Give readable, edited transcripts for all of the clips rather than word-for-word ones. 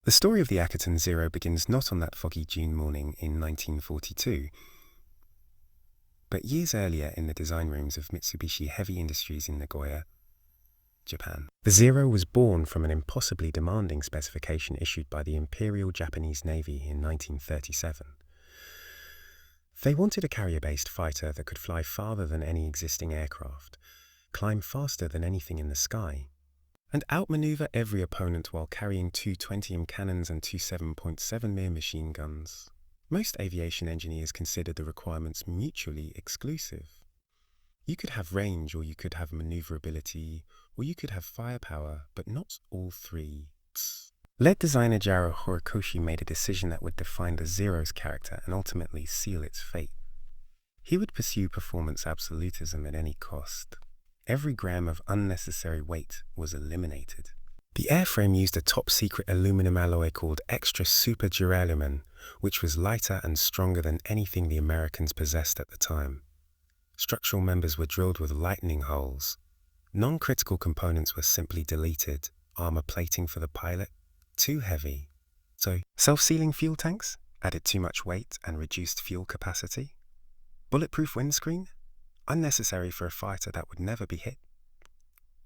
The story of the Akutan Zero begins not on that foggy June morning in 1942, but years earlier in the design rooms of Mitsubishi Heavy Industries in Nagoya, Japan. The Zero was born from an impossibly demanding specification issued by the Imperial Japanese Navy in 1937. They wanted a carrier-based fighter that could fly farther than any existing aircraft, climb faster than anything in the sky, and outmaneuver every opponent while carrying two 20mm cannons and two 7.7mm machine guns. Most aviation engineers consider the requirements mutually exclusive. You could have range, or you could have maneuverability, or you could have firepower, but not all three. Lead designer Jaro Horikoshi made a decision that would define the Zero's character and ultimately seal its fate. He would pursue performance absolutism at any cost. Every gram of unnecessary weight was eliminated. The airframe used a top-secret aluminum alloy called extra super duralumin, which was lighter and stronger than anything the Americans possessed at the time. Structural members were drilled with lightning holes. Non-critical components were simply deleted. Armor plating for the pilot? Too heavy. So, self-sealing fuel tanks? Added too much weight and reduced fuel capacity? Bulletproof windscreen? Unnecessary for a fighter that would never be hit.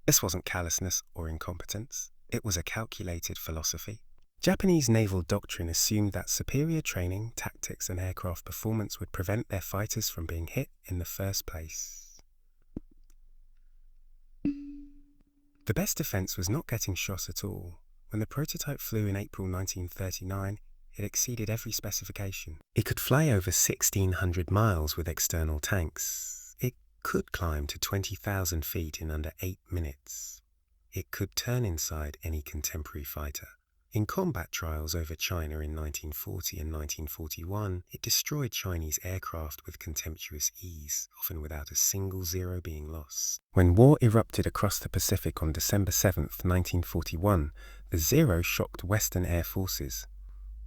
This wasn't callousness or incompetence. It was a calculated philosophy. Japanese naval doctrine assumed that superior training, tactics, and aircraft performance would prevent their fighters from being hit in the first place. The best defense was not getting shot at all. When the prototype flew in April 1939, it exceeded every specification. It could fly over 1,600 miles with external tanks. It could climb to 20,000 feet in under 8 minutes. It could turn inside any contemporary fighter. In combat trials over China in 1940 and 1941, it destroyed Chinese aircraft with contemptuous ease, often without a single Zero being lost. When war erupted across the Pacific on December 7, 1941, the Zero shocked Western air forces.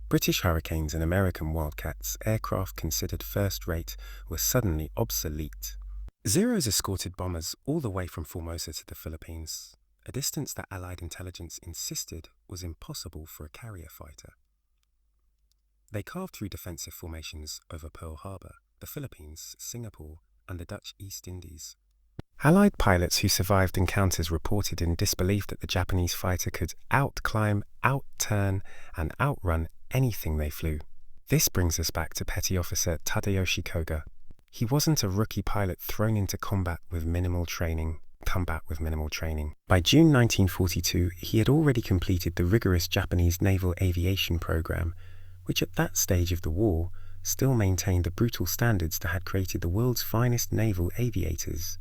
British Hurricanes and American Wildcats, aircraft considered first-rate, were suddenly obsolete. Zeros escorted bombers all the way from Formosa to the Philippines, a distance that Allied intelligence insisted was impossible for a carrier fighter. They carved through defensive formations over Pearl Harbor, the Philippines, Singapore, and the Dutch East Indies. Allied pilots who survived encounters reported in disbelief that the Japanese fighter could outclimb, outturn, and outrun anything they flew. This brings us back to Petty Officer Tadayoshi Koga. He wasn't a rookie pilot thrown into combat with minimal training. By June 1942, he had already completed the rigorous Japanese naval aviation program, which at that stage of the war still maintained the brutal standards that had created the world's finest naval aviators.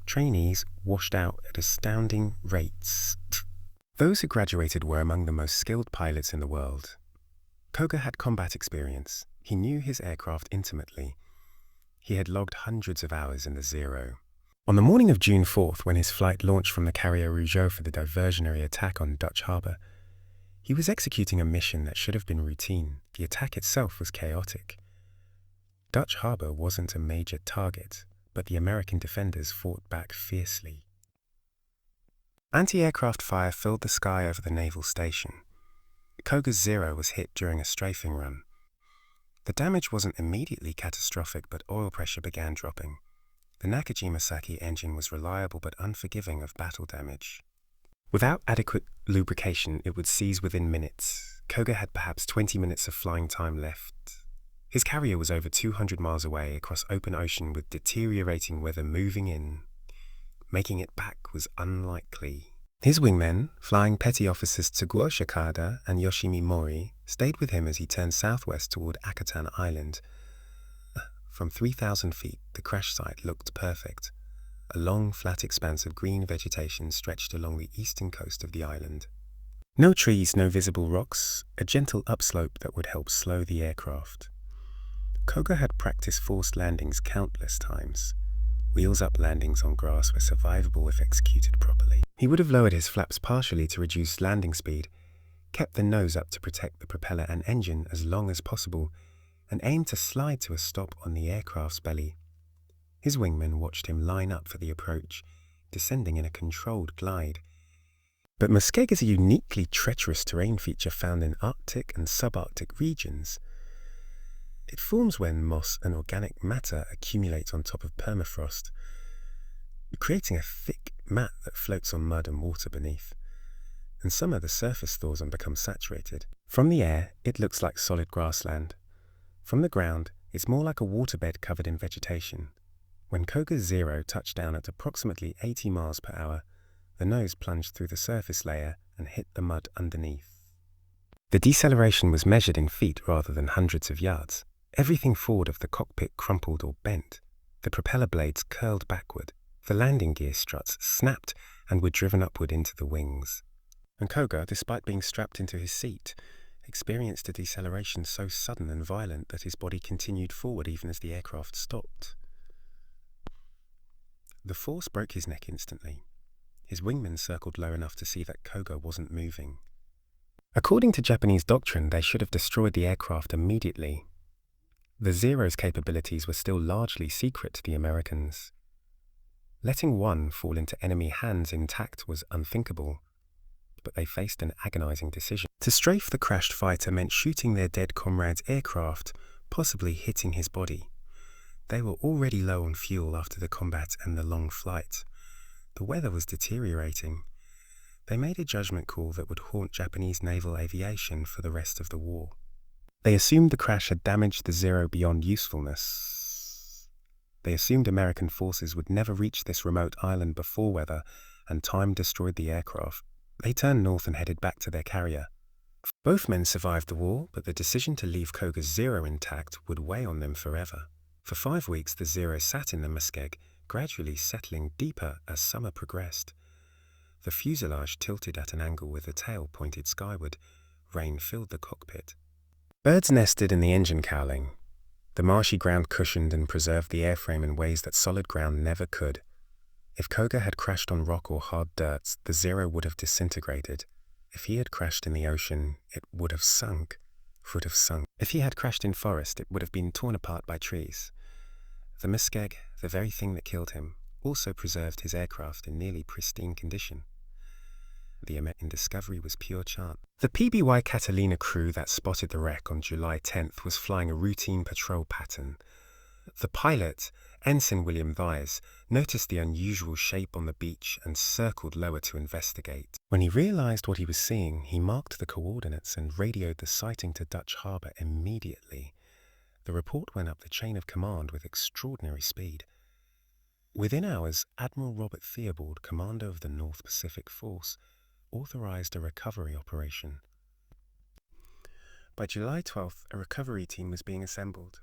Trainees washed out at astounding rates. Those who graduated were among the most skilled pilots in the world. Koga had combat experience. He knew his aircraft intimately. He had logged hundreds of hours in the Zero. On the morning of June 4th, when his flight launched from the carrier Rougeau for the diversionary attack on Dutch Harbor, he was executing a mission that should have been routine. The attack itself was chaotic. Dutch Harbor wasn't a major target, but the American defenders fought back fiercely. Anti-aircraft fire filled the sky over the naval station. Koga's Zero was hit during a strafing run. The damage wasn't immediately catastrophic, but oil pressure began dropping. The Nakajima-Saki engine was reliable but unforgiving of battle damage. Without adequate lubrication, it would seize within minutes. Koga had perhaps 20 minutes of flying time left. His carrier was over 200 miles away across open ocean with deteriorating weather moving in. Making it back was unlikely. His wingmen, flying Petty Officers Tsuguo Shikada and Yoshimi Mori, stayed with him as he turned southwest toward Akutan Island. From 3,000 feet, the crash site looked perfect. A long, flat expanse of green vegetation stretched along the eastern coast of the island. No trees, no visible rocks, a gentle upslope that would help slow the aircraft. Koga had practiced forced landings countless times. Wheels-up landings on grass were survivable if executed properly. He would have lowered his flaps partially to reduce landing speed, kept the nose up to protect the propeller and engine as long as possible, and aimed to slide to a stop on the aircraft's belly. His wingmen watched him line up for the approach, descending in a controlled glide. But Muskeg is a uniquely treacherous terrain feature found in Arctic and subarctic regions. It forms when moss and organic matter accumulate on top of permafrost, creating a thick mat that floats on mud and water beneath. And some of the surface thaws and becomes saturated. From the air, it looks like solid grassland. From the ground, it's more like a waterbed covered in vegetation. When Koga Zero touched down at approximately 80 miles per hour, the nose plunged through the surface layer and hit the mud underneath. The deceleration was measured in feet rather than hundreds of yards. Everything forward of the cockpit crumpled or bent. The propeller blades curled backward. The landing gear struts snapped and were driven upward into the wings. And Koga, despite being strapped into his seat, experienced a deceleration so sudden and violent that his body continued forward even as the aircraft stopped. The force broke his neck instantly. His wingmen circled low enough to see that Koga wasn't moving. According to Japanese doctrine, they should have destroyed the aircraft immediately. The Zero's capabilities were still largely secret to the Americans. Letting one fall into enemy hands intact was unthinkable, but they faced an agonizing decision. To strafe the crashed fighter meant shooting their dead comrade's aircraft, possibly hitting his body. They were already low on fuel after the combat and the long flight. The weather was deteriorating. They made a judgment call that would haunt Japanese naval aviation for the rest of the war. They assumed the crash had damaged the Zero beyond usefulness. They assumed American forces would never reach this remote island before weather, and time destroyed the aircraft. They turned north and headed back to their carrier. Both men survived the war, but the decision to leave Koga Zero intact would weigh on them forever. For 5 weeks, the Zero sat in the Muskeg, gradually settling deeper as summer progressed. The fuselage tilted at an angle with the tail pointed skyward. Rain filled the cockpit. Birds nested in the engine cowling. The marshy ground cushioned and preserved the airframe in ways that solid ground never could. If Koga had crashed on rock or hard dirt, the Zero would have disintegrated. If he had crashed in the ocean, it would have sunk. If he had crashed in forest, it would have been torn apart by trees. The Muskeg, the very thing that killed him, also preserved his aircraft in nearly pristine condition. The American discovery was pure chance. The PBY Catalina crew that spotted the wreck on July 10th was flying a routine patrol pattern. The pilot, Ensign William Vyse, noticed the unusual shape on the beach and circled lower to investigate. When he realized what he was seeing, he marked the coordinates and radioed the sighting to Dutch Harbour immediately. The report went up the chain of command with extraordinary speed. Within hours, Admiral Robert Theobald, commander of the North Pacific Force, authorized a recovery operation. By July 12th, a recovery team was being assembled.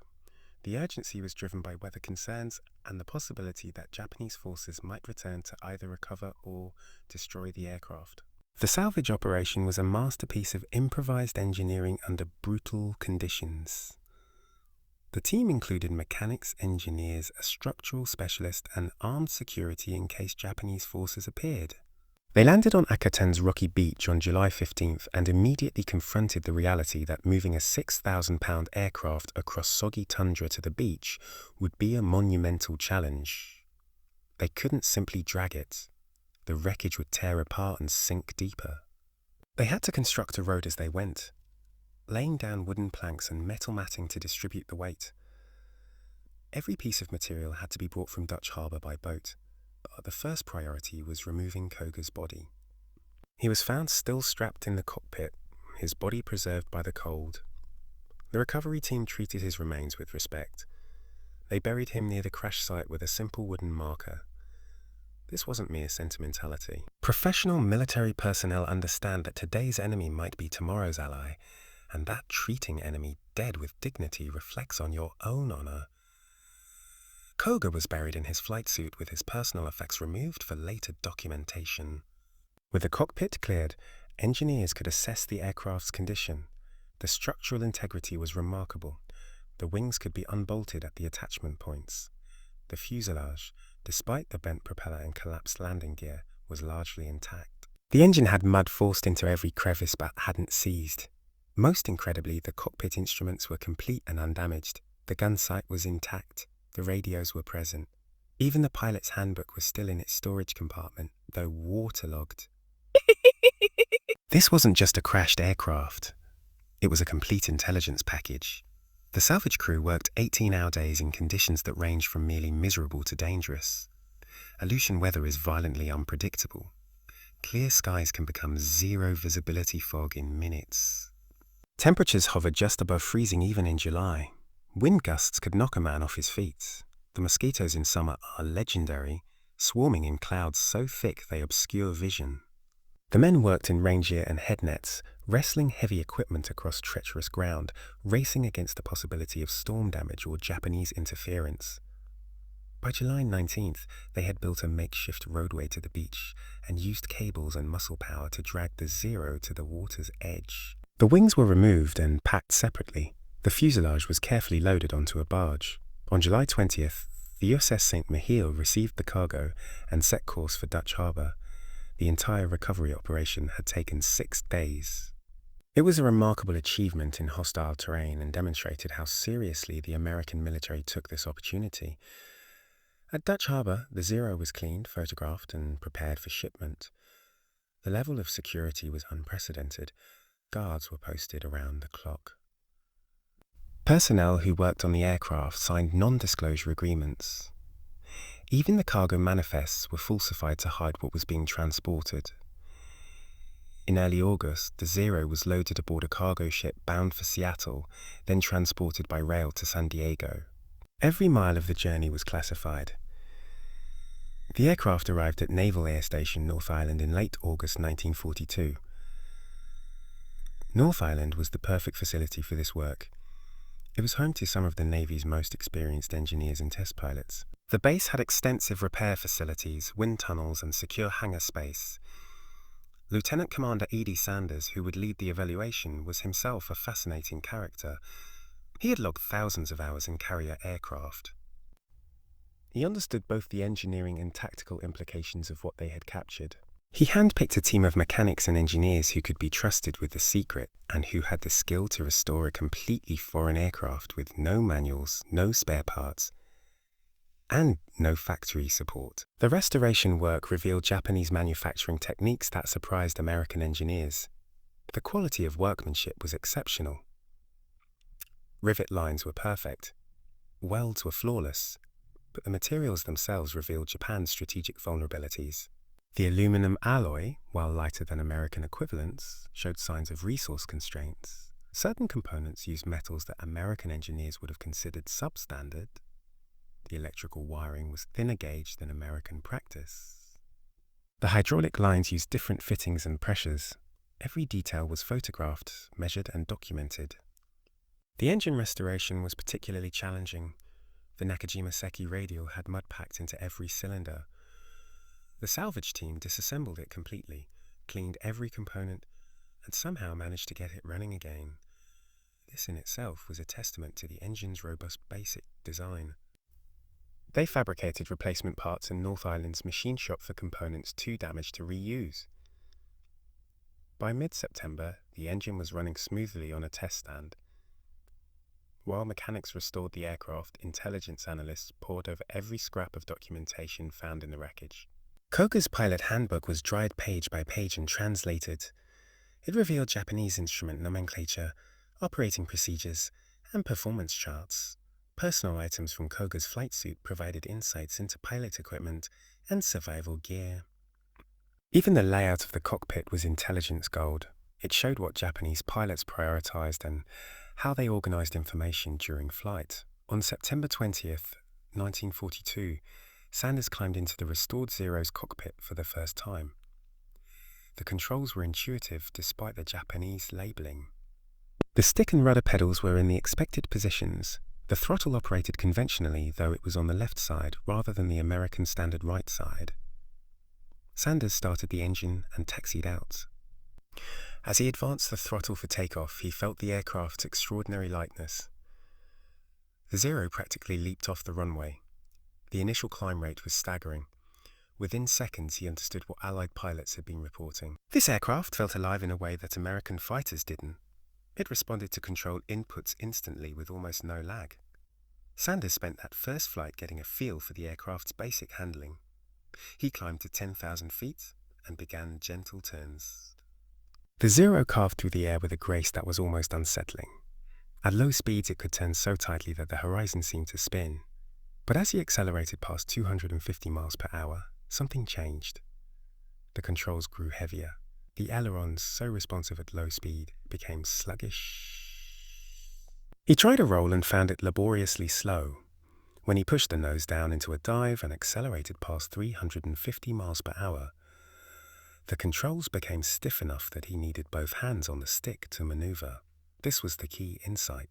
The urgency was driven by weather concerns and the possibility that Japanese forces might return to either recover or destroy the aircraft. The salvage operation was a masterpiece of improvised engineering under brutal conditions. The team included mechanics, engineers, a structural specialist, and armed security in case Japanese forces appeared. They landed on Akutan's rocky beach on July 15th and immediately confronted the reality that moving a 6,000-pound aircraft across soggy tundra to the beach would be a monumental challenge. They couldn't simply drag it. The wreckage would tear apart and sink deeper. They had to construct a road as they went, laying down wooden planks and metal matting to distribute the weight. Every piece of material had to be brought from Dutch Harbour by boat. But the first priority was removing Koga's body. He was found still strapped in the cockpit, his body preserved by the cold. The recovery team treated his remains with respect. They buried him near the crash site with a simple wooden marker. This wasn't mere sentimentality. Professional military personnel understand that today's enemy might be tomorrow's ally, and that treating enemy dead with dignity reflects on your own honor. Koga was buried in his flight suit with his personal effects removed for later documentation. With the cockpit cleared, engineers could assess the aircraft's condition. The structural integrity was remarkable. The wings could be unbolted at the attachment points. The fuselage, despite the bent propeller and collapsed landing gear, was largely intact. The engine had mud forced into every crevice but hadn't seized. Most incredibly, the cockpit instruments were complete and undamaged. The gun sight was intact. The radios were present. Even the pilot's handbook was still in its storage compartment, though waterlogged. This wasn't just a crashed aircraft. It was a complete intelligence package. The salvage crew worked 18-hour days in conditions that ranged from merely miserable to dangerous. Aleutian weather is violently unpredictable. Clear skies can become zero visibility fog in minutes. Temperatures hovered just above freezing even in July. Wind gusts could knock a man off his feet. The mosquitoes in summer are legendary, swarming in clouds so thick they obscure vision. The men worked in rain gear and head nets, wrestling heavy equipment across treacherous ground, racing against the possibility of storm damage or Japanese interference. By July 19th, they had built a makeshift roadway to the beach and used cables and muscle power to drag the Zero to the water's edge. The wings were removed and packed separately. The fuselage was carefully loaded onto a barge. On July 20th, the USS St. Mihiel received the cargo and set course for Dutch Harbor. The entire recovery operation had taken 6 days. It was a remarkable achievement in hostile terrain and demonstrated how seriously the American military took this opportunity. At Dutch Harbor, the Zero was cleaned, photographed, and prepared for shipment. The level of security was unprecedented. Guards were posted around the clock. Personnel who worked on the aircraft signed non-disclosure agreements. Even the cargo manifests were falsified to hide what was being transported. In early August, the Zero was loaded aboard a cargo ship bound for Seattle, then transported by rail to San Diego. Every mile of the journey was classified. The aircraft arrived at Naval Air Station North Island in late August 1942. North Island was the perfect facility for this work. It was home to some of the Navy's most experienced engineers and test pilots. The base had extensive repair facilities, wind tunnels, and secure hangar space. Lieutenant Commander E.D. Sanders, who would lead the evaluation, was himself a fascinating character. He had logged thousands of hours in carrier aircraft. He understood both the engineering and tactical implications of what they had captured. He handpicked a team of mechanics and engineers who could be trusted with the secret and who had the skill to restore a completely foreign aircraft with no manuals, no spare parts, and no factory support. The restoration work revealed Japanese manufacturing techniques that surprised American engineers. The quality of workmanship was exceptional. Rivet lines were perfect. Welds were flawless, but the materials themselves revealed Japan's strategic vulnerabilities. The aluminum alloy, while lighter than American equivalents, showed signs of resource constraints. Certain components used metals that American engineers would have considered substandard. The electrical wiring was thinner gauge than American practice. The hydraulic lines used different fittings and pressures. Every detail was photographed, measured, and documented. The engine restoration was particularly challenging. The Nakajima Seki radial had mud packed into every cylinder. The salvage team disassembled it completely, cleaned every component, and somehow managed to get it running again. This in itself was a testament to the engine's robust basic design. They fabricated replacement parts in North Island's machine shop for components too damaged to reuse. By mid-September, the engine was running smoothly on a test stand. While mechanics restored the aircraft, intelligence analysts pored over every scrap of documentation found in the wreckage. Koga's pilot handbook was dried page by page and translated. It revealed Japanese instrument nomenclature, operating procedures, and performance charts. Personal items from Koga's flight suit provided insights into pilot equipment and survival gear. Even the layout of the cockpit was intelligence gold. It showed what Japanese pilots prioritized and how they organized information during flight. On September 20th, 1942, Sanders climbed into the restored Zero's cockpit for the first time. The controls were intuitive despite the Japanese labeling. The stick and rudder pedals were in the expected positions. The throttle operated conventionally, though it was on the left side rather than the American standard right side. Sanders started the engine and taxied out. As he advanced the throttle for takeoff, he felt the aircraft's extraordinary lightness. The Zero practically leaped off the runway. The initial climb rate was staggering. Within seconds, he understood what Allied pilots had been reporting. This aircraft felt alive in a way that American fighters didn't. It responded to control inputs instantly with almost no lag. Sanders spent that first flight getting a feel for the aircraft's basic handling. He climbed to 10,000 feet and began gentle turns. The Zero carved through the air with a grace that was almost unsettling. At low speeds it could turn so tightly that the horizon seemed to spin. But as he accelerated past 250 miles per hour, something changed. The controls grew heavier. The ailerons, so responsive at low speed, became sluggish. He tried a roll and found it laboriously slow. When he pushed the nose down into a dive and accelerated past 350 miles per hour, the controls became stiff enough that he needed both hands on the stick to maneuver. This was the key insight.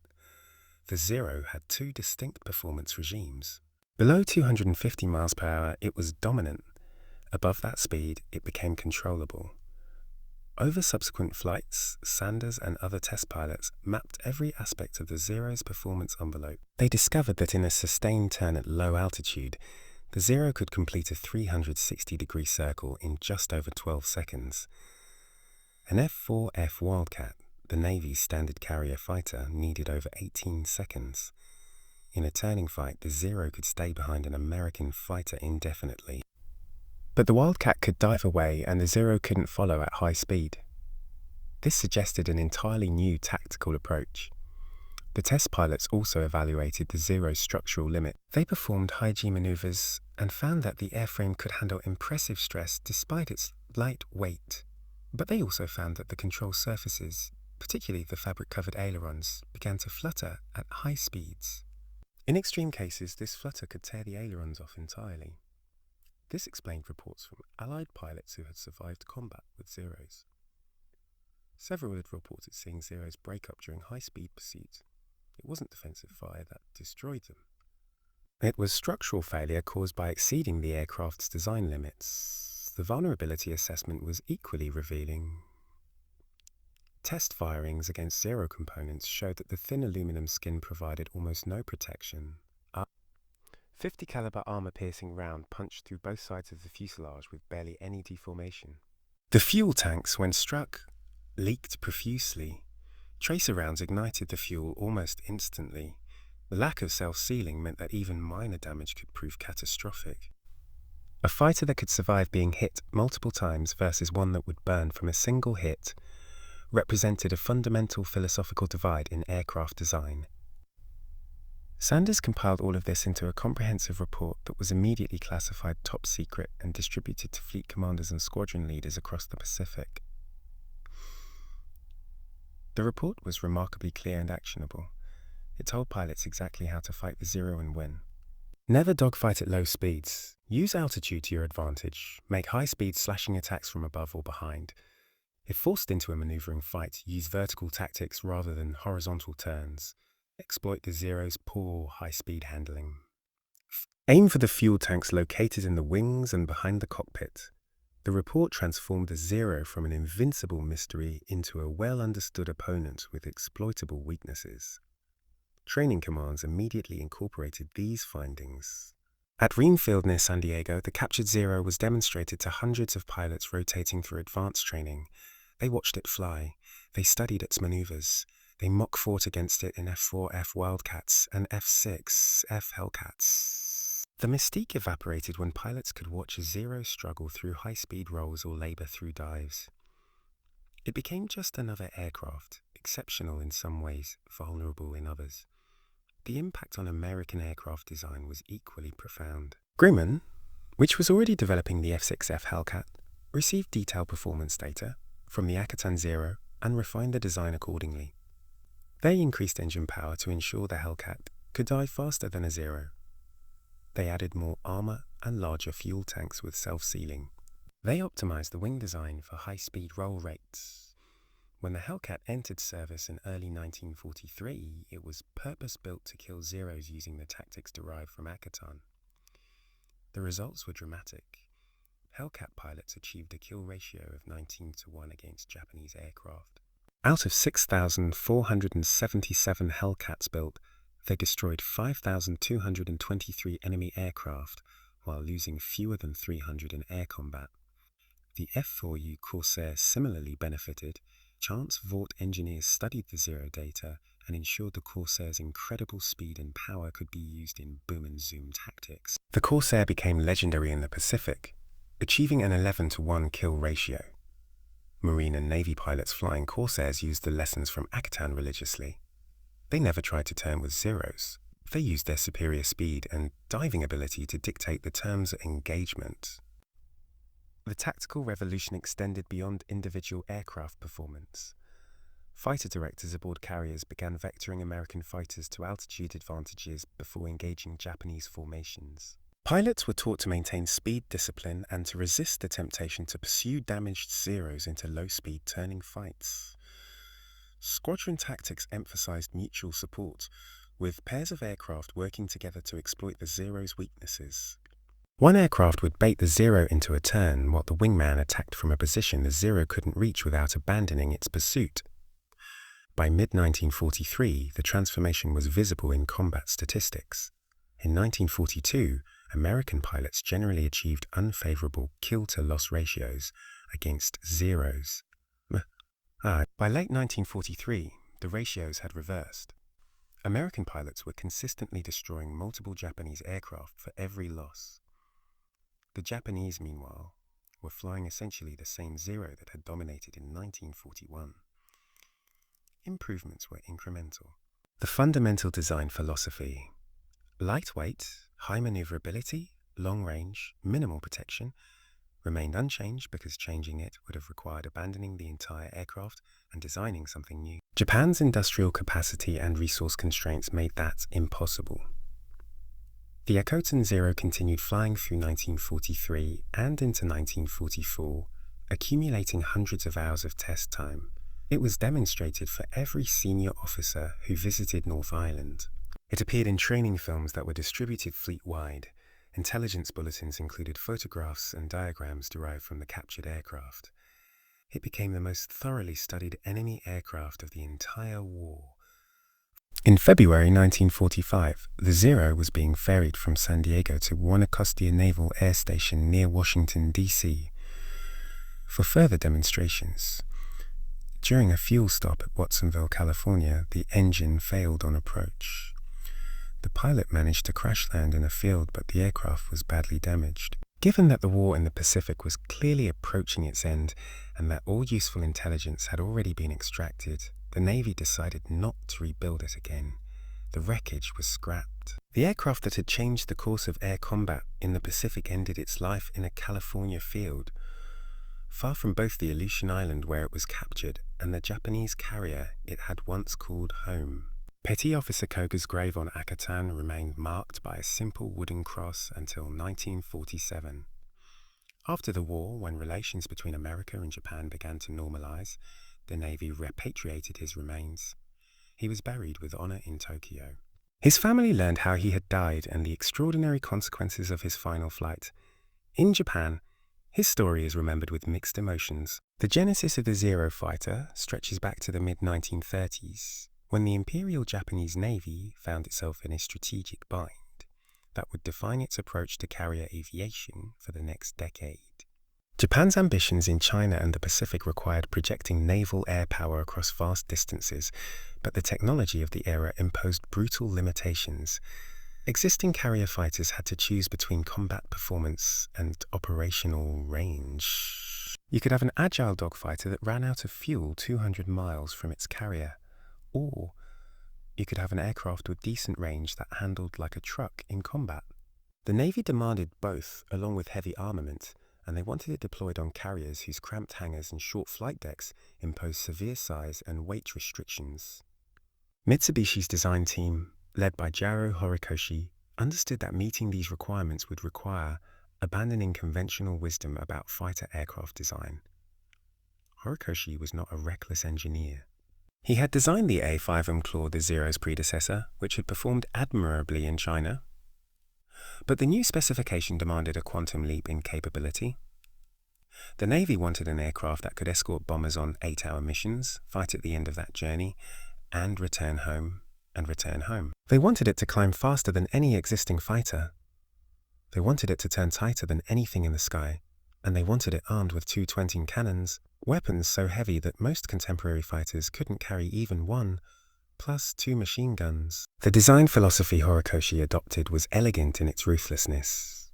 The Zero had two distinct performance regimes. Below 250 miles per hour, it was dominant. Above that speed, it became controllable. Over subsequent flights, Sanders and other test pilots mapped every aspect of the Zero's performance envelope. They discovered that in a sustained turn at low altitude, the Zero could complete a 360-degree circle in just over 12 seconds. An F-4F Wildcat, the Navy's standard carrier fighter, needed over 18 seconds. In a turning fight, the Zero could stay behind an American fighter indefinitely. But the Wildcat could dive away and the Zero couldn't follow at high speed. This suggested an entirely new tactical approach. The test pilots also evaluated the Zero's structural limit. They performed high-G maneuvers and found that the airframe could handle impressive stress despite its light weight. But they also found that the control surfaces, particularly the fabric-covered ailerons, began to flutter at high speeds. In extreme cases, this flutter could tear the ailerons off entirely. This explained reports from Allied pilots who had survived combat with Zeros. Several had reported seeing Zeros break up during high-speed pursuit. It wasn't defensive fire that destroyed them. It was structural failure caused by exceeding the aircraft's design limits. The vulnerability assessment was equally revealing. Test firings against Zero components showed that the thin aluminum skin provided almost no protection. A 50 caliber armor-piercing round punched through both sides of the fuselage with barely any deformation. The fuel tanks, when struck, leaked profusely. Tracer rounds ignited the fuel almost instantly. The lack of self-sealing meant that even minor damage could prove catastrophic. A fighter that could survive being hit multiple times versus one that would burn from a single hit represented a fundamental philosophical divide in aircraft design. Sanders compiled all of this into a comprehensive report that was immediately classified top secret and distributed to fleet commanders and squadron leaders across the Pacific. The report was remarkably clear and actionable. It told pilots exactly how to fight the Zero and win. Never dogfight at low speeds. Use altitude to your advantage. Make high-speed slashing attacks from above or behind. If forced into a maneuvering fight, use vertical tactics rather than horizontal turns. Exploit the Zero's poor high-speed handling. Aim for the fuel tanks located in the wings and behind the cockpit. The report transformed the Zero from an invincible mystery into a well-understood opponent with exploitable weaknesses. Training commands immediately incorporated these findings. At Reamfield near San Diego, the captured Zero was demonstrated to hundreds of pilots rotating through advanced training. They watched it fly. They studied its maneuvers. They mock-fought against it in F-4F Wildcats and F-6F Hellcats. The mystique evaporated when pilots could watch a Zero struggle through high-speed rolls or labor through dives. It became just another aircraft, exceptional in some ways, vulnerable in others. The impact on American aircraft design was equally profound. Grumman, which was already developing the F-6F Hellcat, received detailed performance data from the Akutan Zero and refined the design accordingly. They increased engine power to ensure the Hellcat could dive faster than a Zero. They added more armor and larger fuel tanks with self-sealing. They optimized the wing design for high-speed roll rates. When the Hellcat entered service in early 1943, it was purpose-built to kill Zeros using the tactics derived from Akutan. The results were dramatic. Hellcat pilots achieved a kill ratio of 19-1 against Japanese aircraft. Out of 6,477 Hellcats built, they destroyed 5,223 enemy aircraft while losing fewer than 300 in air combat. The F-4U Corsair similarly benefited. Chance Vought engineers studied the Zero data and ensured the Corsair's incredible speed and power could be used in boom and zoom tactics. The Corsair became legendary in the Pacific, achieving an 11-1 kill ratio. Marine and Navy pilots flying Corsairs used the lessons from Akutan religiously. They never tried to turn with Zeros. They used their superior speed and diving ability to dictate the terms of engagement. The tactical revolution extended beyond individual aircraft performance. Fighter directors aboard carriers began vectoring American fighters to altitude advantages before engaging Japanese formations. Pilots were taught to maintain speed discipline and to resist the temptation to pursue damaged Zeros into low-speed turning fights. Squadron tactics emphasized mutual support, with pairs of aircraft working together to exploit the Zero's weaknesses. One aircraft would bait the Zero into a turn while the wingman attacked from a position the Zero couldn't reach without abandoning its pursuit. By mid-1943, the transformation was visible in combat statistics. In 1942, American pilots generally achieved unfavorable kill-to-loss ratios against Zeros. By late 1943, the ratios had reversed. American pilots were consistently destroying multiple Japanese aircraft for every loss. The Japanese, meanwhile, were flying essentially the same Zero that had dominated in 1941. Improvements were incremental. The fundamental design philosophy: lightweight, high maneuverability, long range, minimal protection, remained unchanged because changing it would have required abandoning the entire aircraft and designing something new. Japan's industrial capacity and resource constraints made that impossible. The Akutan Zero continued flying through 1943 and into 1944, accumulating hundreds of hours of test time. It was demonstrated for every senior officer who visited North Island. It appeared in training films that were distributed fleet-wide. Intelligence bulletins included photographs and diagrams derived from the captured aircraft. It became the most thoroughly studied enemy aircraft of the entire war. In February 1945, the Zero was being ferried from San Diego to Guanacaste Naval Air Station near Washington, D.C. for further demonstrations. During a fuel stop at Watsonville, California, the engine failed on approach. The pilot managed to crash land in a field, but the aircraft was badly damaged. Given that the war in the Pacific was clearly approaching its end and that all useful intelligence had already been extracted, the Navy decided not to rebuild it again. The wreckage was scrapped. The aircraft that had changed the course of air combat in the Pacific ended its life in a California field, far from both the Aleutian island where it was captured and the Japanese carrier it had once called home. Petty Officer Koga's grave on Akutan remained marked by a simple wooden cross until 1947. After the war, when relations between America and Japan began to normalize, the Navy repatriated his remains. He was buried with honor in Tokyo. His family learned how he had died and the extraordinary consequences of his final flight. In Japan, his story is remembered with mixed emotions. The genesis of the Zero fighter stretches back to the mid-1930s, when the Imperial Japanese Navy found itself in a strategic bind that would define its approach to carrier aviation for the next decade. Japan's ambitions in China and the Pacific required projecting naval air power across vast distances, but the technology of the era imposed brutal limitations. Existing carrier fighters had to choose between combat performance and operational range. You could have an agile dogfighter that ran out of fuel 200 miles from its carrier, or you could have an aircraft with decent range that handled like a truck in combat. The Navy demanded both, along with heavy armament, and they wanted it deployed on carriers whose cramped hangars and short flight decks imposed severe size and weight restrictions. Mitsubishi's design team, led by Jaro Horikoshi, understood that meeting these requirements would require abandoning conventional wisdom about fighter aircraft design. Horikoshi was not a reckless engineer. He had designed the A5M Claw, the Zero's predecessor, which had performed admirably in China. But the new specification demanded a quantum leap in capability. The Navy wanted an aircraft that could escort bombers on 8-hour missions, fight at the end of that journey, and return home. They wanted it to climb faster than any existing fighter. They wanted it to turn tighter than anything in the sky, and they wanted it armed with 2 20 cannons, weapons so heavy that most contemporary fighters couldn't carry even one, plus 2 machine guns. The design philosophy Horikoshi adopted was elegant in its ruthlessness.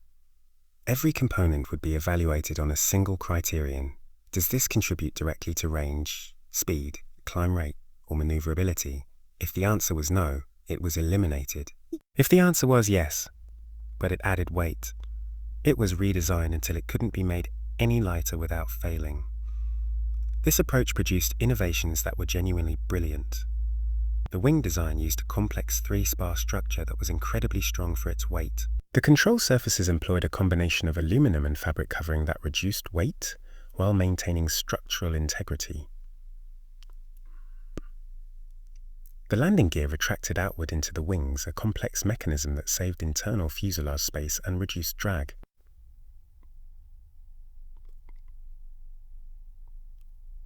Every component would be evaluated on a single criterion: Does this contribute directly to range, speed, climb rate, or maneuverability? If the answer was no, it was eliminated. If the answer was yes, but it added weight, it was redesigned until it couldn't be made any lighter without failing. This approach produced innovations that were genuinely brilliant. The wing design used a complex 3-spar structure that was incredibly strong for its weight. The control surfaces employed a combination of aluminum and fabric covering that reduced weight while maintaining structural integrity. The landing gear retracted outward into the wings, a complex mechanism that saved internal fuselage space and reduced drag.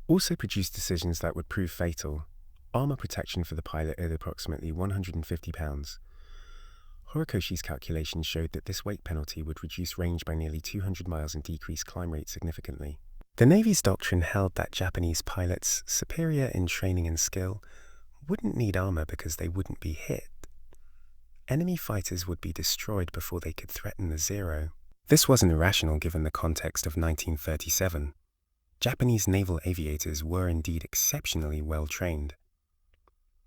Also produced decisions that would prove fatal. Armor protection for the pilot at approximately 150 pounds. Horikoshi's calculations showed that this weight penalty would reduce range by nearly 200 miles and decrease climb rate significantly. The Navy's doctrine held that Japanese pilots, superior in training and skill, wouldn't need armor because they wouldn't be hit. Enemy fighters would be destroyed before they could threaten the Zero. This wasn't irrational given the context of 1937. Japanese naval aviators were indeed exceptionally well trained.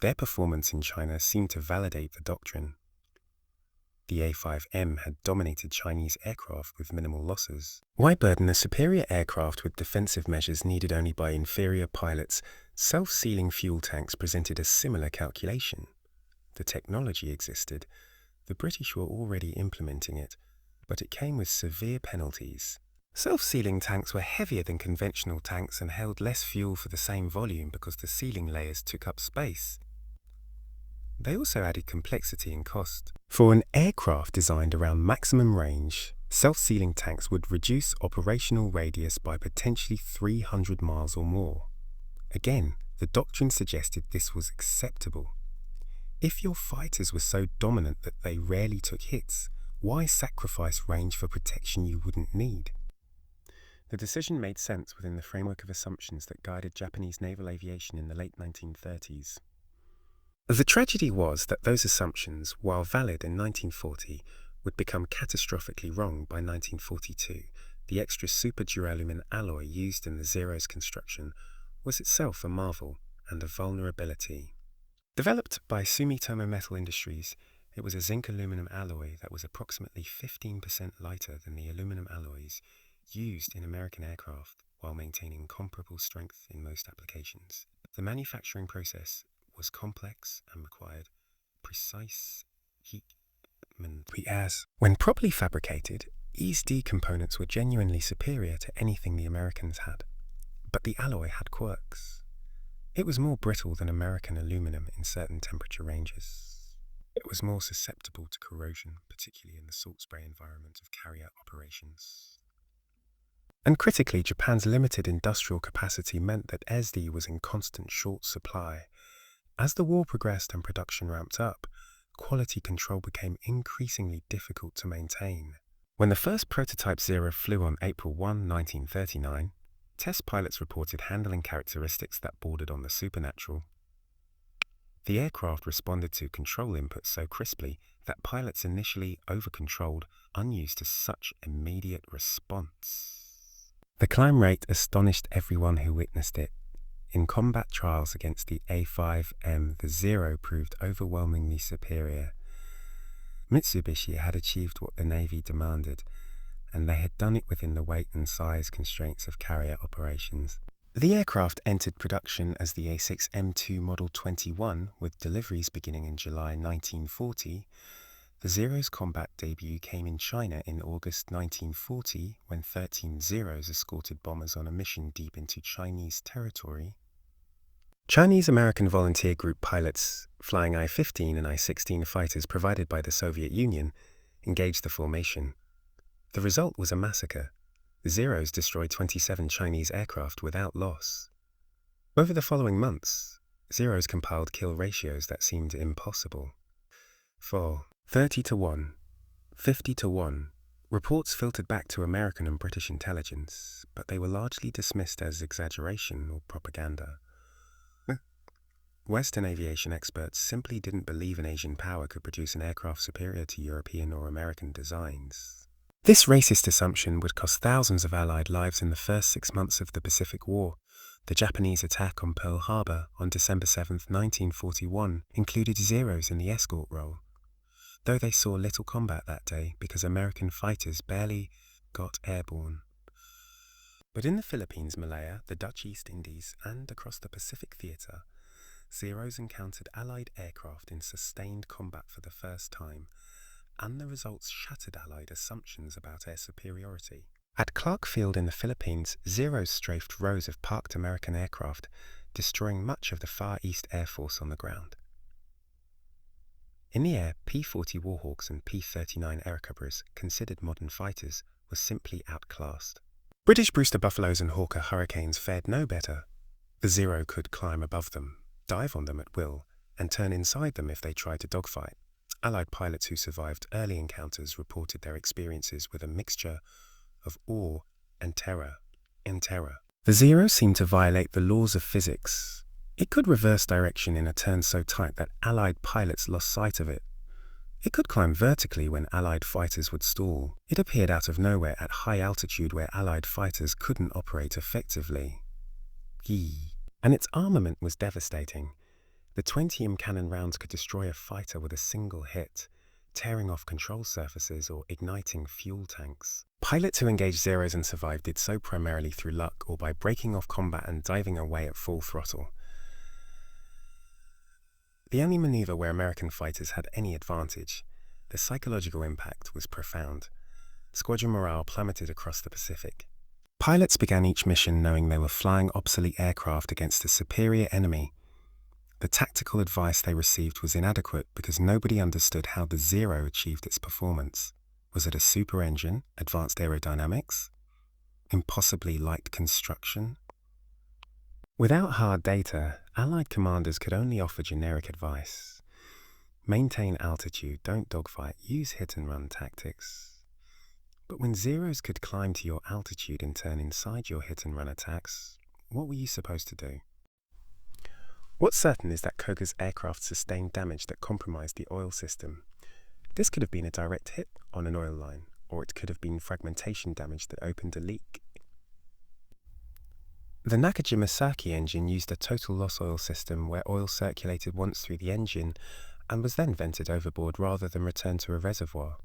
Their performance in China seemed to validate the doctrine. The A5M had dominated Chinese aircraft with minimal losses. Why burden a superior aircraft with defensive measures needed only by inferior pilots? Self-sealing fuel tanks presented a similar calculation. The technology existed. The British were already implementing it, but it came with severe penalties. Self-sealing tanks were heavier than conventional tanks and held less fuel for the same volume because the sealing layers took up space. They also added complexity and cost. For an aircraft designed around maximum range, self-sealing tanks would reduce operational radius by potentially 300 miles or more. Again, the doctrine suggested this was acceptable. If your fighters were so dominant that they rarely took hits, why sacrifice range for protection you wouldn't need? The decision made sense within the framework of assumptions that guided Japanese naval aviation in the late 1930s. The tragedy was that those assumptions, while valid in 1940, would become catastrophically wrong by 1942. The extra super duralumin alloy used in the Zero's construction was itself a marvel and a vulnerability. Developed by Sumitomo Metal Industries, it was a zinc aluminum alloy that was approximately 15% lighter than the aluminum alloys used in American aircraft while maintaining comparable strength in most applications. The manufacturing process was complex and required precise heat management. When properly fabricated, these D components were genuinely superior to anything the Americans had. But the alloy had quirks. It was more brittle than American aluminum in certain temperature ranges. It was more susceptible to corrosion, particularly in the salt spray environment of carrier operations. And critically, Japan's limited industrial capacity meant that SD was in constant short supply. As the war progressed and production ramped up, quality control became increasingly difficult to maintain. When the first prototype Zero flew on April 1, 1939, test pilots reported handling characteristics that bordered on the supernatural. The aircraft responded to control inputs so crisply that pilots initially over-controlled, unused to such immediate response. The climb rate astonished everyone who witnessed it. In combat trials against the A5M, the Zero proved overwhelmingly superior. Mitsubishi had achieved what the Navy demanded, and they had done it within the weight and size constraints of carrier operations. The aircraft entered production as the A6M Model 21, with deliveries beginning in July 1940. The Zero's combat debut came in China in August 1940, when 13 Zeros escorted bombers on a mission deep into Chinese territory. Chinese-American volunteer group pilots, flying I-15 and I-16 fighters provided by the Soviet Union, engaged the formation. The result was a massacre. The Zeros destroyed 27 Chinese aircraft without loss. Over the following months, Zeros compiled kill ratios that seemed impossible. For 30-1, 50-1, reports filtered back to American and British intelligence, but they were largely dismissed as exaggeration or propaganda. Western aviation experts simply didn't believe an Asian power could produce an aircraft superior to European or American designs. This racist assumption would cost thousands of Allied lives in the first 6 months of the Pacific War. The Japanese attack on Pearl Harbor on December 7, 1941, included Zeros in the escort role, though they saw little combat that day because American fighters barely got airborne. But in the Philippines, Malaya, the Dutch East Indies, and across the Pacific Theater, Zeros encountered Allied aircraft in sustained combat for the first time, and the results shattered Allied assumptions about air superiority. At Clark Field in the Philippines, Zeros strafed rows of parked American aircraft, destroying much of the Far East Air Force on the ground. In the air, P-40 Warhawks and P-39 Airacobras, considered modern fighters, were simply outclassed. British Brewster Buffaloes and Hawker Hurricanes fared no better. The Zero could climb above them, dive on them at will, and turn inside them if they tried to dogfight. Allied pilots who survived early encounters reported their experiences with a mixture of awe and terror. The Zero seemed to violate the laws of physics. It could reverse direction in a turn so tight that Allied pilots lost sight of it. It could climb vertically when Allied fighters would stall. It appeared out of nowhere at high altitude where Allied fighters couldn't operate effectively. And its armament was devastating. The 20mm cannon rounds could destroy a fighter with a single hit, tearing off control surfaces or igniting fuel tanks. Pilots who engaged Zeros and survived did so primarily through luck or by breaking off combat and diving away at full throttle. The only maneuver where American fighters had any advantage, the psychological impact was profound. Squadron morale plummeted across the Pacific. Pilots began each mission knowing they were flying obsolete aircraft against a superior enemy. The tactical advice they received was inadequate because nobody understood how the Zero achieved its performance. Was it a super engine, advanced aerodynamics, impossibly light construction? Without hard data, Allied commanders could only offer generic advice. Maintain altitude, don't dogfight, use hit-and-run tactics. But when Zeros could climb to your altitude and turn inside your hit-and-run attacks, what were you supposed to do? What's certain is that Koga's aircraft sustained damage that compromised the oil system. This could have been a direct hit on an oil line, or it could have been fragmentation damage that opened a leak. The Nakajima-Saki engine used a total loss oil system where oil circulated once through the engine and was then vented overboard rather than returned to a reservoir.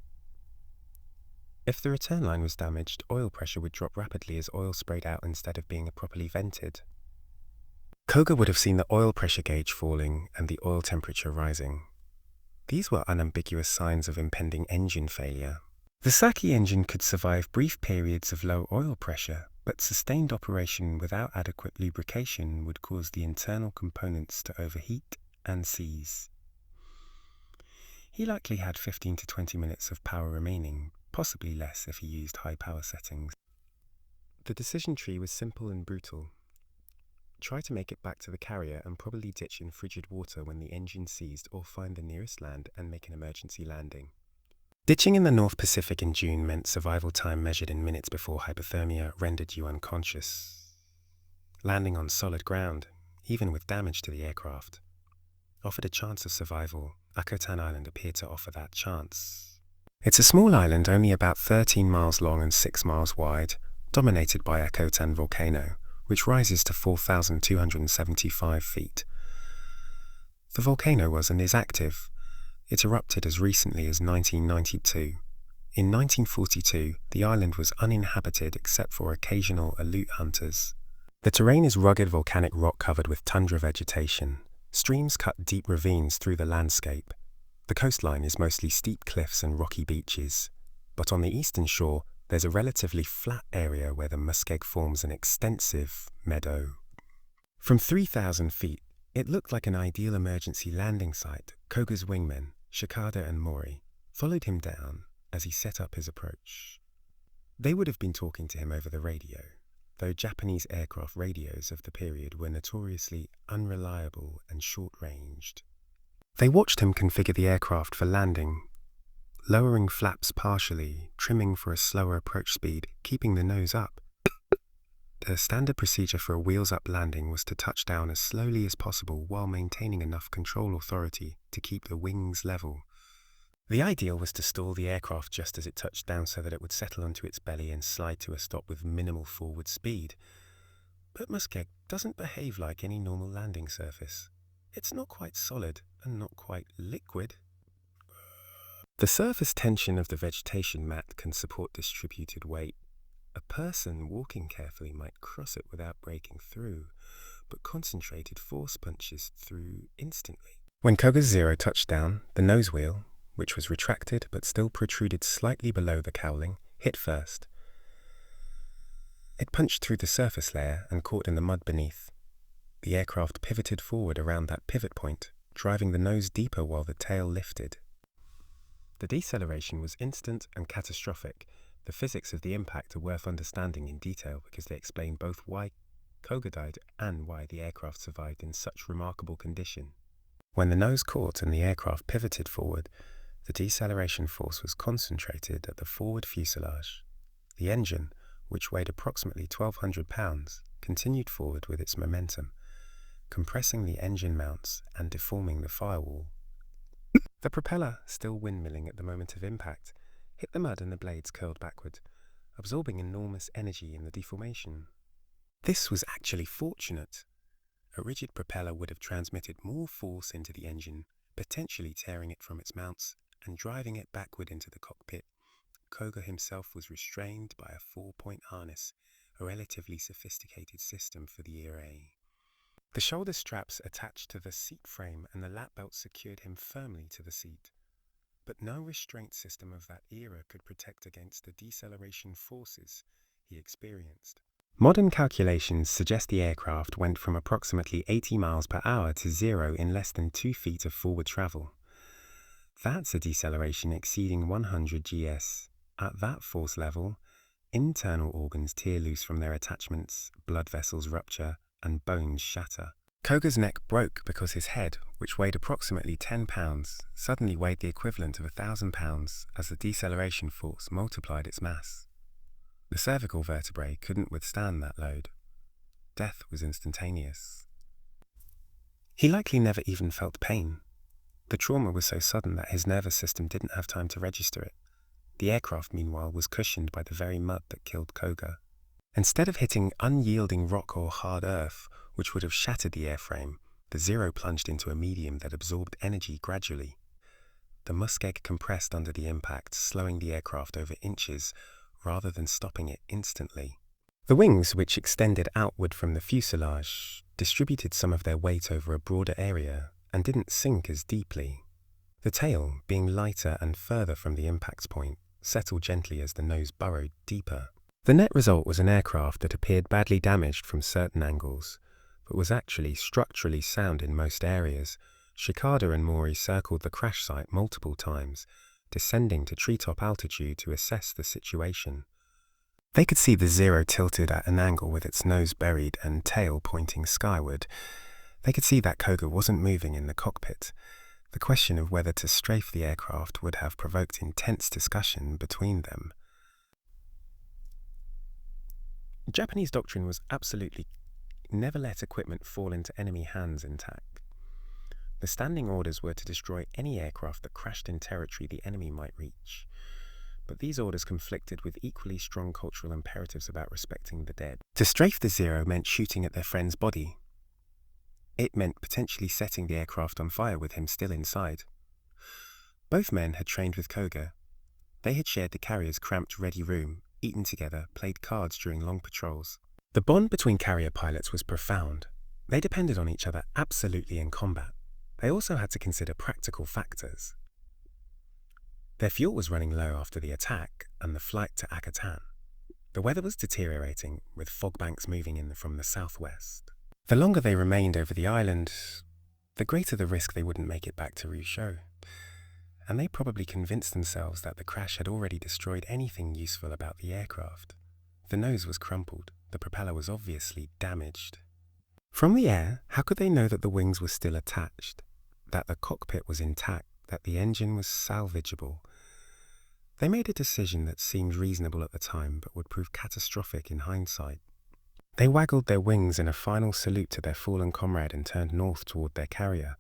If the return line was damaged, oil pressure would drop rapidly as oil sprayed out instead of being properly vented. Koga would have seen the oil pressure gauge falling and the oil temperature rising. These were unambiguous signs of impending engine failure. The Saki engine could survive brief periods of low oil pressure, but sustained operation without adequate lubrication would cause the internal components to overheat and seize. He likely had 15 to 20 minutes of power remaining, possibly less if he used high power settings. The decision tree was simple and brutal. Try to make it back to the carrier and probably ditch in frigid water when the engine seized, or find the nearest land and make an emergency landing. Ditching in the North Pacific in June meant survival time measured in minutes before hypothermia rendered you unconscious. Landing on solid ground, even with damage to the aircraft, offered a chance of survival. Akutan Island appeared to offer that chance. It's a small island only about 13 miles long and 6 miles wide, dominated by Akutan volcano, which rises to 4,275 feet. The volcano was and is active. It erupted as recently as 1992. In 1942, the island was uninhabited except for occasional Aleut hunters. The terrain is rugged volcanic rock covered with tundra vegetation. Streams cut deep ravines through the landscape. The coastline is mostly steep cliffs and rocky beaches, but on the eastern shore, there's a relatively flat area where the muskeg forms an extensive meadow. From 3,000 feet, it looked like an ideal emergency landing site. Koga's wingmen, Shikada and Mori, followed him down as he set up his approach. They would have been talking to him over the radio, though Japanese aircraft radios of the period were notoriously unreliable and short-ranged. They watched him configure the aircraft for landing, lowering flaps partially, trimming for a slower approach speed, keeping the nose up. The standard procedure for a wheels-up landing was to touch down as slowly as possible while maintaining enough control authority to keep the wings level. The ideal was to stall the aircraft just as it touched down so that it would settle onto its belly and slide to a stop with minimal forward speed. But Muskeg doesn't behave like any normal landing surface. It's not quite solid and not quite liquid. The surface tension of the vegetation mat can support distributed weight. A person walking carefully might cross it without breaking through, but concentrated force punches through instantly. When Koga Zero touched down, the nose wheel, which was retracted but still protruded slightly below the cowling, hit first. It punched through the surface layer and caught in the mud beneath. The aircraft pivoted forward around that pivot point, driving the nose deeper while the tail lifted. The deceleration was instant and catastrophic. The physics of the impact are worth understanding in detail because they explain both why Koga died and why the aircraft survived in such remarkable condition. When the nose caught and the aircraft pivoted forward, the deceleration force was concentrated at the forward fuselage. The engine, which weighed approximately 1,200 pounds, continued forward with its momentum, compressing the engine mounts and deforming the firewall. The propeller, still windmilling at the moment of impact, hit the mud and the blades curled backward, absorbing enormous energy in the deformation. This was actually fortunate. A rigid propeller would have transmitted more force into the engine, potentially tearing it from its mounts and driving it backward into the cockpit. Koga himself was restrained by a 4-point harness, a relatively sophisticated system for the era. The shoulder straps attached to the seat frame and the lap belt secured him firmly to the seat. But no restraint system of that era could protect against the deceleration forces he experienced. Modern calculations suggest the aircraft went from approximately 80 miles per hour to zero in less than 2 feet of forward travel. That's a deceleration exceeding 100 gs. At that force level, internal organs tear loose from their attachments, blood vessels rupture, and bones shatter. Koga's neck broke because his head, which weighed approximately 10 pounds, suddenly weighed the equivalent of 1,000 pounds as the deceleration force multiplied its mass. The cervical vertebrae couldn't withstand that load. Death was instantaneous. He likely never even felt pain. The trauma was so sudden that his nervous system didn't have time to register it. The aircraft, meanwhile, was cushioned by the very mud that killed Koga. Instead of hitting unyielding rock or hard earth, which would have shattered the airframe, the Zero plunged into a medium that absorbed energy gradually. The muskeg compressed under the impact, slowing the aircraft over inches rather than stopping it instantly. The wings, which extended outward from the fuselage, distributed some of their weight over a broader area and didn't sink as deeply. The tail, being lighter and further from the impact point, settled gently as the nose burrowed deeper. The net result was an aircraft that appeared badly damaged from certain angles, but was actually structurally sound in most areas. Shikada and Mori circled the crash site multiple times, descending to treetop altitude to assess the situation. They could see the Zero tilted at an angle with its nose buried and tail pointing skyward. They could see that Koga wasn't moving in the cockpit. The question of whether to strafe the aircraft would have provoked intense discussion between them. Japanese doctrine was absolutely never let equipment fall into enemy hands intact. The standing orders were to destroy any aircraft that crashed in territory the enemy might reach. But these orders conflicted with equally strong cultural imperatives about respecting the dead. To strafe the Zero meant shooting at their friend's body. It meant potentially setting the aircraft on fire with him still inside. Both men had trained with Koga. They had shared the carrier's cramped ready room, eaten together, played cards during long patrols. The bond between carrier pilots was profound. They depended on each other absolutely in combat. They also had to consider practical factors. Their fuel was running low after the attack and the flight to Akutan. The weather was deteriorating, with fog banks moving in from the southwest. The longer they remained over the island, the greater the risk they wouldn't make it back to Ryusho. And they probably convinced themselves that the crash had already destroyed anything useful about the aircraft. The nose was crumpled, the propeller was obviously damaged. From the air, how could they know that the wings were still attached, that the cockpit was intact, that the engine was salvageable? They made a decision that seemed reasonable at the time but would prove catastrophic in hindsight. They waggled their wings in a final salute to their fallen comrade and turned north toward their carrier.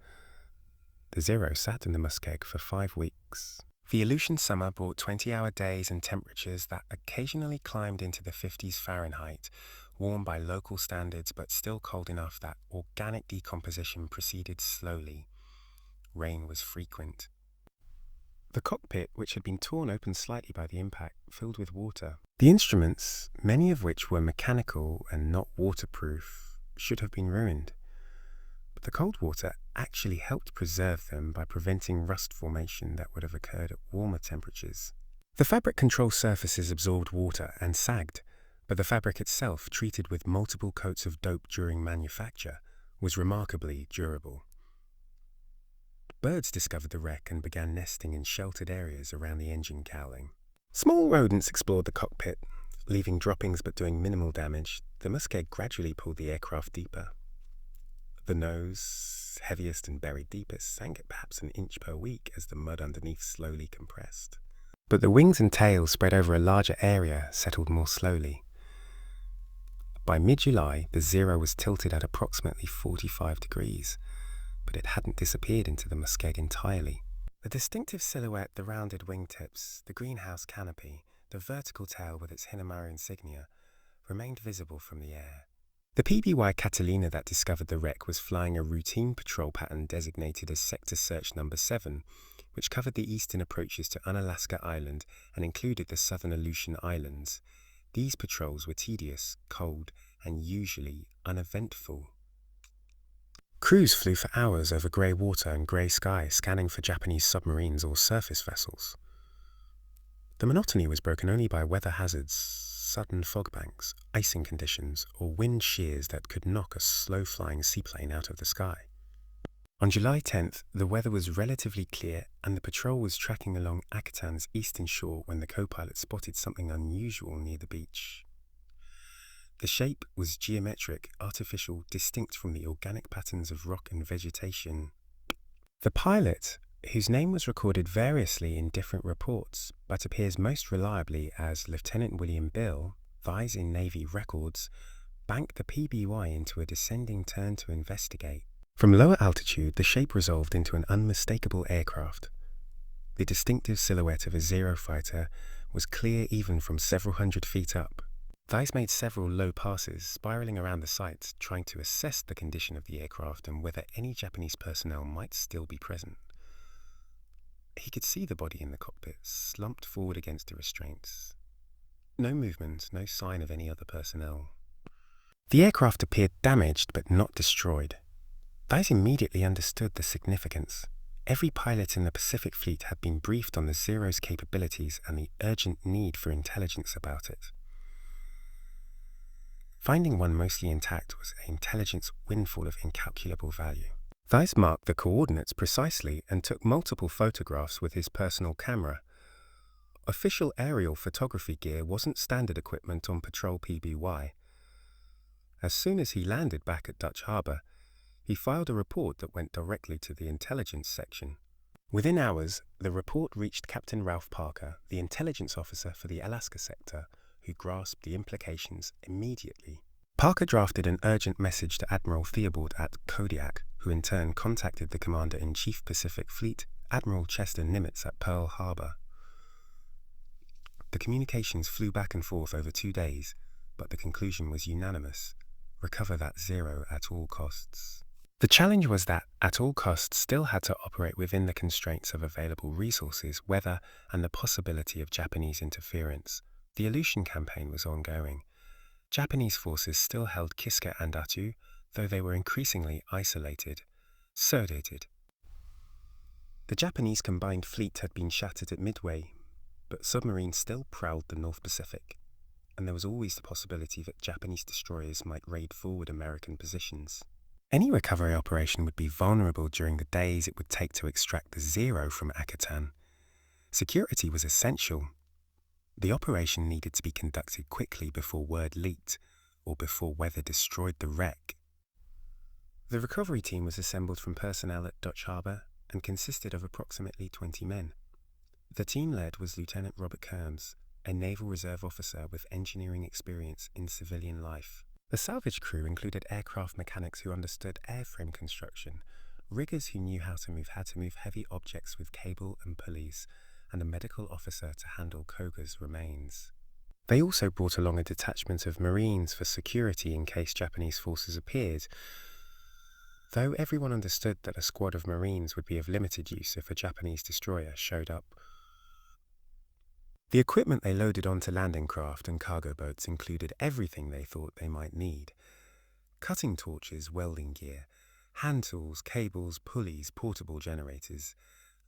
The Zero sat in the muskeg for 5 weeks. The Aleutian summer brought 20-hour days and temperatures that occasionally climbed into the 50s Fahrenheit, warm by local standards but still cold enough that organic decomposition proceeded slowly. Rain was frequent. The cockpit, which had been torn open slightly by the impact, filled with water. The instruments, many of which were mechanical and not waterproof, should have been ruined. But the cold water actually helped preserve them by preventing rust formation that would have occurred at warmer temperatures. The fabric control surfaces absorbed water and sagged, but the fabric itself, treated with multiple coats of dope during manufacture, was remarkably durable. Birds discovered the wreck and began nesting in sheltered areas around the engine cowling. Small rodents explored the cockpit, leaving droppings but doing minimal damage. The muskeg gradually pulled the aircraft deeper. The nose, heaviest and buried deepest, sank at perhaps an inch per week as the mud underneath slowly compressed. But the wings and tail, spread over a larger area, settled more slowly. By mid-July, the Zero was tilted at approximately 45 degrees, but it hadn't disappeared into the muskeg entirely. The distinctive silhouette, the rounded wingtips, the greenhouse canopy, the vertical tail with its Hinamari insignia, remained visible from the air. The PBY Catalina that discovered the wreck was flying a routine patrol pattern designated as Sector Search No. 7, which covered the eastern approaches to Unalaska Island and included the southern Aleutian Islands. These patrols were tedious, cold, and usually uneventful. Crews flew for hours over grey water and grey sky, scanning for Japanese submarines or surface vessels. The monotony was broken only by weather hazards, sudden fog banks, icing conditions, or wind shears that could knock a slow-flying seaplane out of the sky. On July 10th, the weather was relatively clear and the patrol was tracking along Akutan's eastern shore when the co-pilot spotted something unusual near the beach. The shape was geometric, artificial, distinct from the organic patterns of rock and vegetation. The pilot, whose name was recorded variously in different reports, but appears most reliably as Lieutenant William Bill, Vice in Navy records, banked the PBY into a descending turn to investigate. From lower altitude, the shape resolved into an unmistakable aircraft. The distinctive silhouette of a Zero fighter was clear even from several hundred feet up. Vice made several low passes, spiraling around the site, trying to assess the condition of the aircraft and whether any Japanese personnel might still be present. He could see the body in the cockpit, slumped forward against the restraints. No movement, no sign of any other personnel. The aircraft appeared damaged but not destroyed. Vice immediately understood the significance. Every pilot in the Pacific Fleet had been briefed on the Zero's capabilities and the urgent need for intelligence about it. Finding one mostly intact was an intelligence windfall of incalculable value. Vice marked the coordinates precisely and took multiple photographs with his personal camera. Official aerial photography gear wasn't standard equipment on patrol PBY. As soon as he landed back at Dutch Harbor, he filed a report that went directly to the intelligence section. Within hours, the report reached Captain Ralph Parker, the intelligence officer for the Alaska sector, who grasped the implications immediately. Parker drafted an urgent message to Admiral Theobald at Kodiak, who in turn contacted the Commander-in-Chief Pacific Fleet, Admiral Chester Nimitz at Pearl Harbor. The communications flew back and forth over 2 days, but the conclusion was unanimous: recover that Zero at all costs. The challenge was that, at all costs, still had to operate within the constraints of available resources, weather, and the possibility of Japanese interference. The Aleutian campaign was ongoing. Japanese forces still held Kiska and Attu, though they were increasingly isolated, surdated. The Japanese combined fleet had been shattered at Midway, but submarines still prowled the North Pacific, and there was always the possibility that Japanese destroyers might raid forward American positions. Any recovery operation would be vulnerable during the days it would take to extract the Zero from Akutan. Security was essential. The operation needed to be conducted quickly before word leaked, or before weather destroyed the wreck. The recovery team was assembled from personnel at Dutch Harbor and consisted of approximately 20 men. The team led was Lieutenant Robert Kearns, a Naval Reserve officer with engineering experience in civilian life. The salvage crew included aircraft mechanics who understood airframe construction, riggers who knew how to move heavy objects with cable and pulleys, and a medical officer to handle Koga's remains. They also brought along a detachment of Marines for security in case Japanese forces appeared, though everyone understood that a squad of Marines would be of limited use if a Japanese destroyer showed up. The equipment they loaded onto landing craft and cargo boats included everything they thought they might need: cutting torches, welding gear, hand tools, cables, pulleys, portable generators,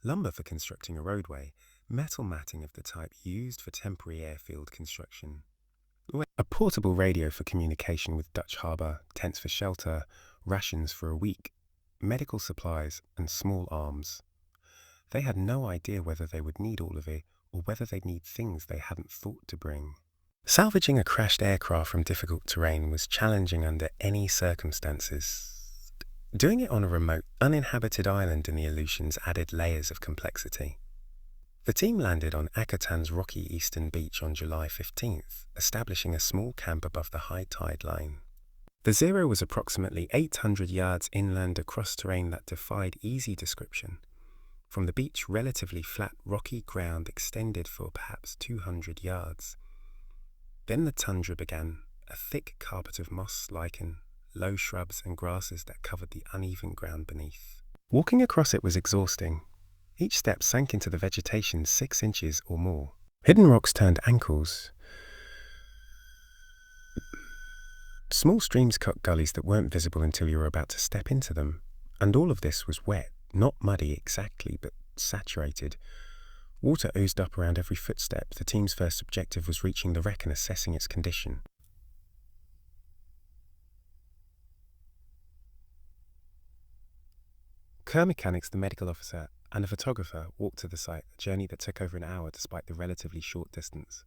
lumber for constructing a roadway, metal matting of the type used for temporary airfield construction, a portable radio for communication with Dutch harbour, tents for shelter, rations for a week, medical supplies, and small arms. They had no idea whether they would need all of it, or whether they'd need things they hadn't thought to bring. Salvaging a crashed aircraft from difficult terrain was challenging under any circumstances. Doing it on a remote, uninhabited island in the Aleutians added layers of complexity. The team landed on Akutan's rocky eastern beach on July 15th, establishing a small camp above the high tide line. The Zero was approximately 800 yards inland across terrain that defied easy description. From the beach, relatively flat, rocky ground extended for perhaps 200 yards. Then the tundra began, a thick carpet of moss, lichen, low shrubs and grasses that covered the uneven ground beneath. Walking across it was exhausting. Each step sank into the vegetation 6 inches or more. Hidden rocks turned ankles. Small streams cut gullies that weren't visible until you were about to step into them. And all of this was wet, not muddy exactly, but saturated. Water oozed up around every footstep. The team's first objective was reaching the wreck and assessing its condition. Kerr mechanics, the medical officer, and a photographer walked to the site, a journey that took over an hour despite the relatively short distance.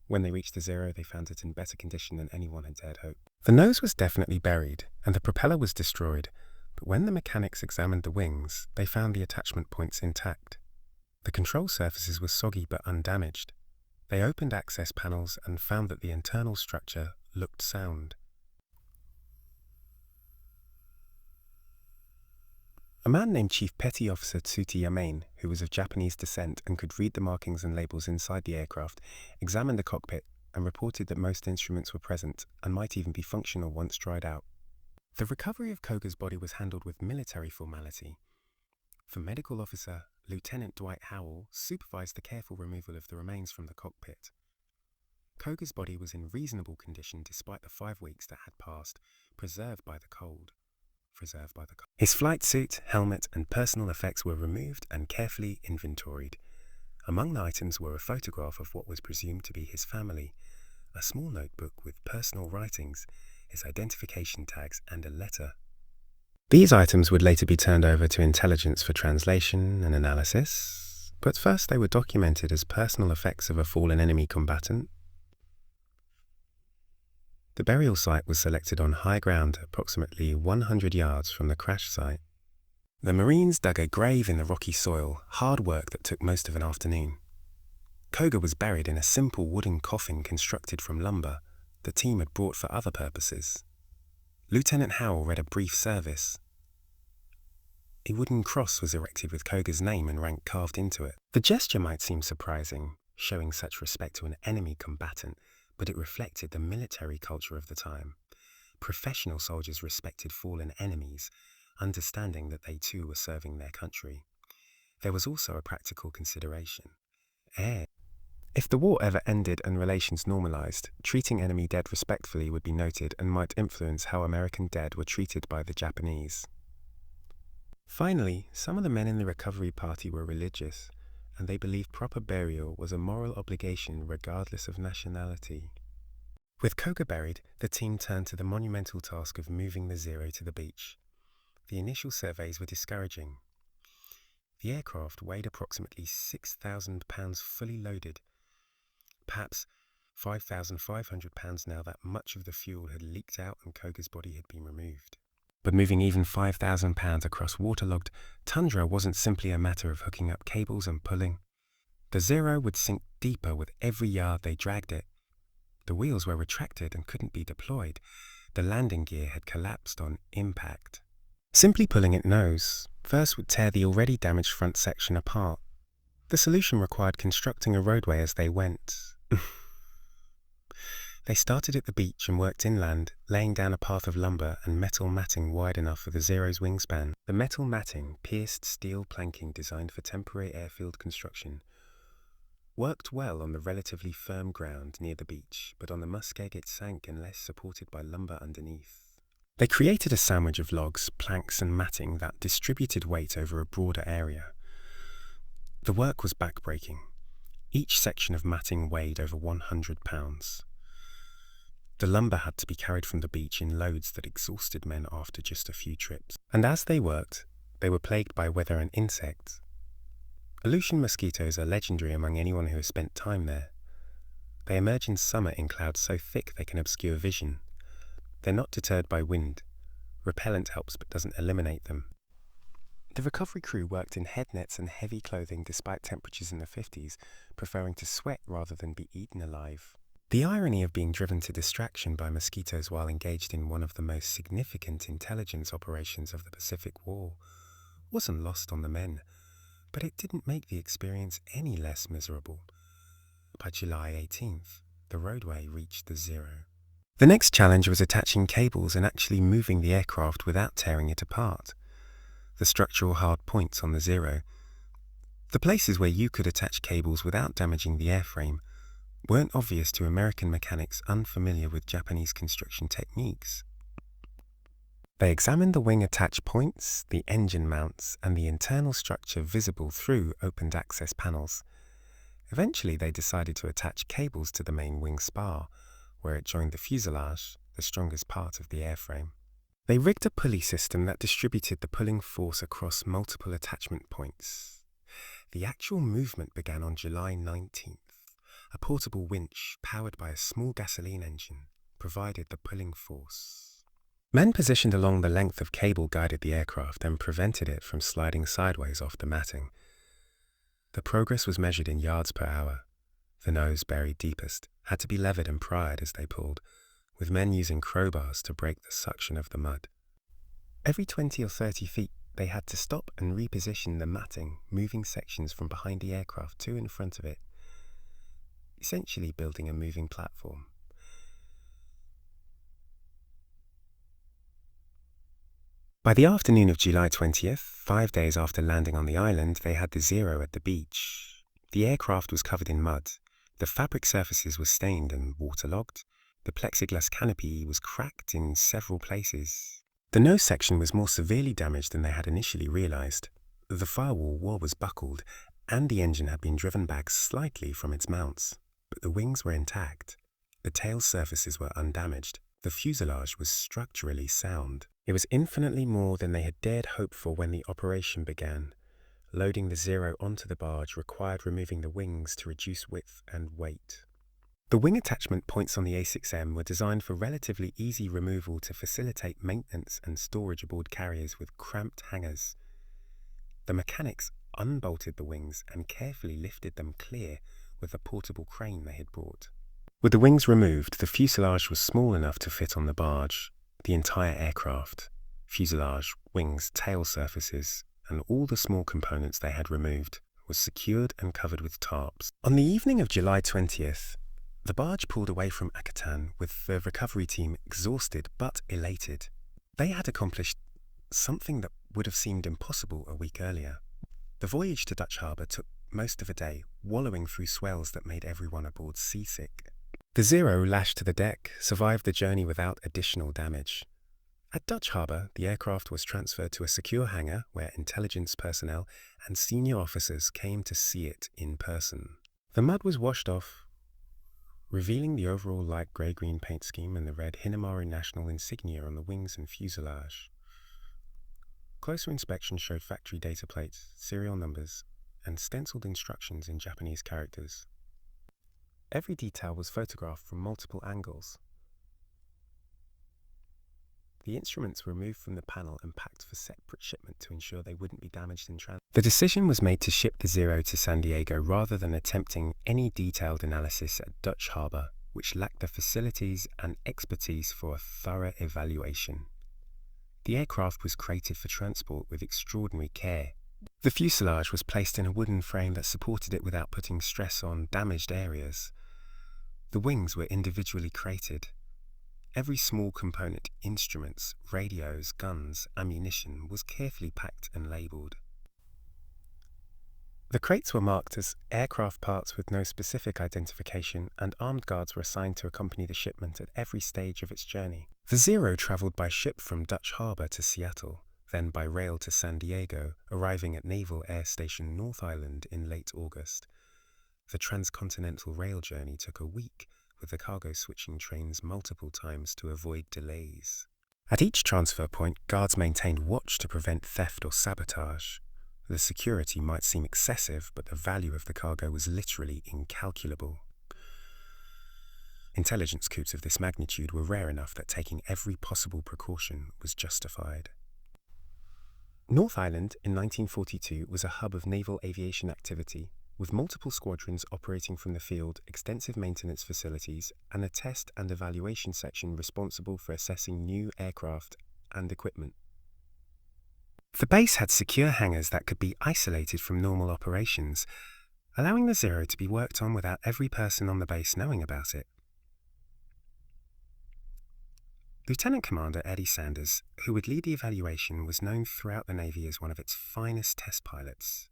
When they reached the Zero, they found it in better condition than anyone had dared hope. The nose was definitely buried, and the propeller was destroyed, but when the mechanics examined the wings, they found the attachment points intact. The control surfaces were soggy but undamaged. They opened access panels and found that the internal structure looked sound. A man named Chief Petty Officer Tadayoshi Koga, who was of Japanese descent and could read the markings and labels inside the aircraft, examined the cockpit and reported that most instruments were present and might even be functional once dried out. The recovery of Koga's body was handled with military formality. The medical officer, Lieutenant Dwight Howell, supervised the careful removal of the remains from the cockpit. Koga's body was in reasonable condition despite the 5 weeks that had passed, preserved by the cold. His flight suit, helmet, and personal effects were removed and carefully inventoried. Among the items were a photograph of what was presumed to be his family, a small notebook with personal writings, his identification tags, and a letter. These items would later be turned over to intelligence for translation and analysis, but first they were documented as personal effects of a fallen enemy combatant. The burial site was selected on high ground, approximately 100 yards from the crash site. The Marines dug a grave in the rocky soil, hard work that took most of an afternoon. Koga was buried in a simple wooden coffin constructed from lumber the team had brought for other purposes. Lieutenant Howell read a brief service. A wooden cross was erected with Koga's name and rank carved into it. The gesture might seem surprising, showing such respect to an enemy combatant, but it reflected the military culture of the time. Professional soldiers respected fallen enemies, understanding that they too were serving their country. There was also a practical consideration. If the war ever ended and relations normalized, treating enemy dead respectfully would be noted and might influence how American dead were treated by the Japanese. Finally, some of the men in the recovery party were religious, and they believed proper burial was a moral obligation regardless of nationality. With Koga buried, the team turned to the monumental task of moving the Zero to the beach. The initial surveys were discouraging. The aircraft weighed approximately 6,000 pounds fully loaded, perhaps 5,500 pounds now that much of the fuel had leaked out and Koga's body had been removed. But moving even 5,000 pounds across waterlogged tundra wasn't simply a matter of hooking up cables and pulling. The Zero would sink deeper with every yard they dragged it. The wheels were retracted and couldn't be deployed. The landing gear had collapsed on impact. Simply pulling its nose first would tear the already damaged front section apart. The solution required constructing a roadway as they went. They started at the beach and worked inland, laying down a path of lumber and metal matting wide enough for the Zero's wingspan. The metal matting, pierced steel planking designed for temporary airfield construction, worked well on the relatively firm ground near the beach, but on the muskeg it sank unless supported by lumber underneath. They created a sandwich of logs, planks and matting that distributed weight over a broader area. The work was backbreaking. Each section of matting weighed over 100 pounds. The lumber had to be carried from the beach in loads that exhausted men after just a few trips. And as they worked, they were plagued by weather and insects. Aleutian mosquitoes are legendary among anyone who has spent time there. They emerge in summer in clouds so thick they can obscure vision. They're not deterred by wind. Repellent helps but doesn't eliminate them. The recovery crew worked in head nets and heavy clothing despite temperatures in the 50s, preferring to sweat rather than be eaten alive. The irony of being driven to distraction by mosquitoes while engaged in one of the most significant intelligence operations of the Pacific War wasn't lost on the men, but it didn't make the experience any less miserable. By July 18th, the roadway reached the Zero. The next challenge was attaching cables and actually moving the aircraft without tearing it apart. The structural hard points on the Zero, the places where you could attach cables without damaging the airframe, weren't obvious to American mechanics unfamiliar with Japanese construction techniques. They examined the wing attach points, the engine mounts, and the internal structure visible through opened access panels. Eventually they decided to attach cables to the main wing spar, where it joined the fuselage, the strongest part of the airframe. They rigged a pulley system that distributed the pulling force across multiple attachment points. The actual movement began on July 19th. A portable winch, powered by a small gasoline engine, provided the pulling force. Men positioned along the length of cable guided the aircraft and prevented it from sliding sideways off the matting. The progress was measured in yards per hour. The nose, buried deepest, had to be levered and pried as they pulled, with men using crowbars to break the suction of the mud. Every 20 or 30 feet, they had to stop and reposition the matting, moving sections from behind the aircraft to in front of it, essentially building a moving platform. By the afternoon of July 20th, 5 days after landing on the island, they had the Zero at the beach. The aircraft was covered in mud. The fabric surfaces were stained and waterlogged. The plexiglass canopy was cracked in several places. The nose section was more severely damaged than they had initially realized. The firewall wall was buckled, and the engine had been driven back slightly from its mounts. But the wings were intact. The tail surfaces were undamaged. The fuselage was structurally sound. It was infinitely more than they had dared hope for when the operation began. Loading the Zero onto the barge required removing the wings to reduce width and weight. The wing attachment points on the A6M were designed for relatively easy removal to facilitate maintenance and storage aboard carriers with cramped hangars. The mechanics unbolted the wings and carefully lifted them clear with a portable crane they had brought. With the wings removed, the fuselage was small enough to fit on the barge. The entire aircraft, fuselage, wings, tail surfaces, and all the small components they had removed, was secured and covered with tarps. On the evening of July 20th, the barge pulled away from Akutan with the recovery team exhausted but elated. They had accomplished something that would have seemed impossible a week earlier. The voyage to Dutch Harbour took most of a day, wallowing through swells that made everyone aboard seasick. The Zero, lashed to the deck, survived the journey without additional damage. At Dutch Harbour, the aircraft was transferred to a secure hangar where intelligence personnel and senior officers came to see it in person. The mud was washed off, revealing the overall light grey-green paint scheme and the red Hinamaru national insignia on the wings and fuselage. Closer inspection showed factory data plates, serial numbers, and stenciled instructions in Japanese characters. Every detail was photographed from multiple angles. The instruments were removed from the panel and packed for separate shipment to ensure they wouldn't be damaged in transit. The decision was made to ship the Zero to San Diego rather than attempting any detailed analysis at Dutch Harbour, which lacked the facilities and expertise for a thorough evaluation. The aircraft was created for transport with extraordinary care. The fuselage was placed in a wooden frame that supported it without putting stress on damaged areas. The wings were individually crated. Every small component, instruments, radios, guns, ammunition, was carefully packed and labelled. The crates were marked as aircraft parts with no specific identification, and armed guards were assigned to accompany the shipment at every stage of its journey. The Zero travelled by ship from Dutch Harbour to Seattle, then by rail to San Diego, arriving at Naval Air Station North Island in late August. The transcontinental rail journey took a week, with the cargo switching trains multiple times to avoid delays. At each transfer point, guards maintained watch to prevent theft or sabotage. The security might seem excessive, but the value of the cargo was literally incalculable. Intelligence coups of this magnitude were rare enough that taking every possible precaution was justified. North Island in 1942 was a hub of naval aviation activity, with multiple squadrons operating from the field, extensive maintenance facilities, and a test and evaluation section responsible for assessing new aircraft and equipment. The base had secure hangars that could be isolated from normal operations, allowing the Zero to be worked on without every person on the base knowing about it. Lieutenant Commander Eddie Sanders, who would lead the evaluation, was known throughout the Navy as one of its finest test pilots.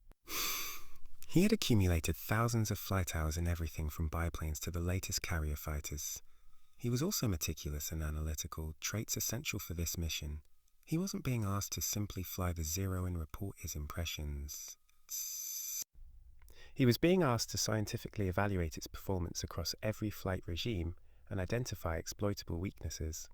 He had accumulated thousands of flight hours in everything from biplanes to the latest carrier fighters. He was also meticulous and analytical, traits essential for this mission. He wasn't being asked to simply fly the Zero and report his impressions. He was being asked to scientifically evaluate its performance across every flight regime and identify exploitable weaknesses.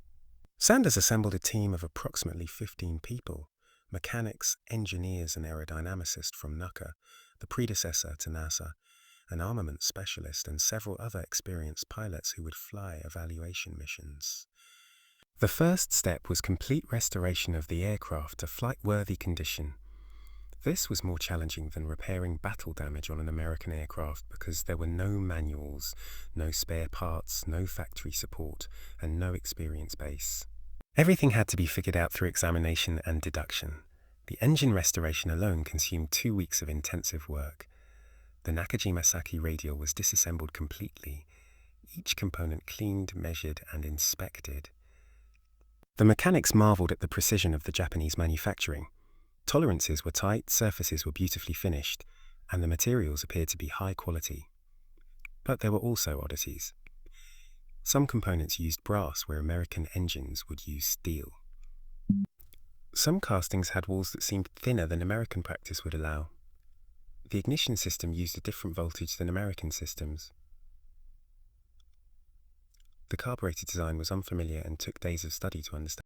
Sanders assembled a team of approximately 15 people, mechanics, engineers and aerodynamicists from NUCA, the predecessor to NASA, an armament specialist and several other experienced pilots who would fly evaluation missions. The first step was complete restoration of the aircraft to flight-worthy condition. This was more challenging than repairing battle damage on an American aircraft because there were no manuals, no spare parts, no factory support, and no experience base. Everything had to be figured out through examination and deduction. The engine restoration alone consumed 2 weeks of intensive work. The Nakajima-Saki radial was disassembled completely, each component cleaned, measured, and inspected. The mechanics marveled at the precision of the Japanese manufacturing. Tolerances were tight, surfaces were beautifully finished, and the materials appeared to be high quality. But there were also oddities. Some components used brass where American engines would use steel. Some castings had walls that seemed thinner than American practice would allow. The ignition system used a different voltage than American systems. The carburetor design was unfamiliar and took days of study to understand.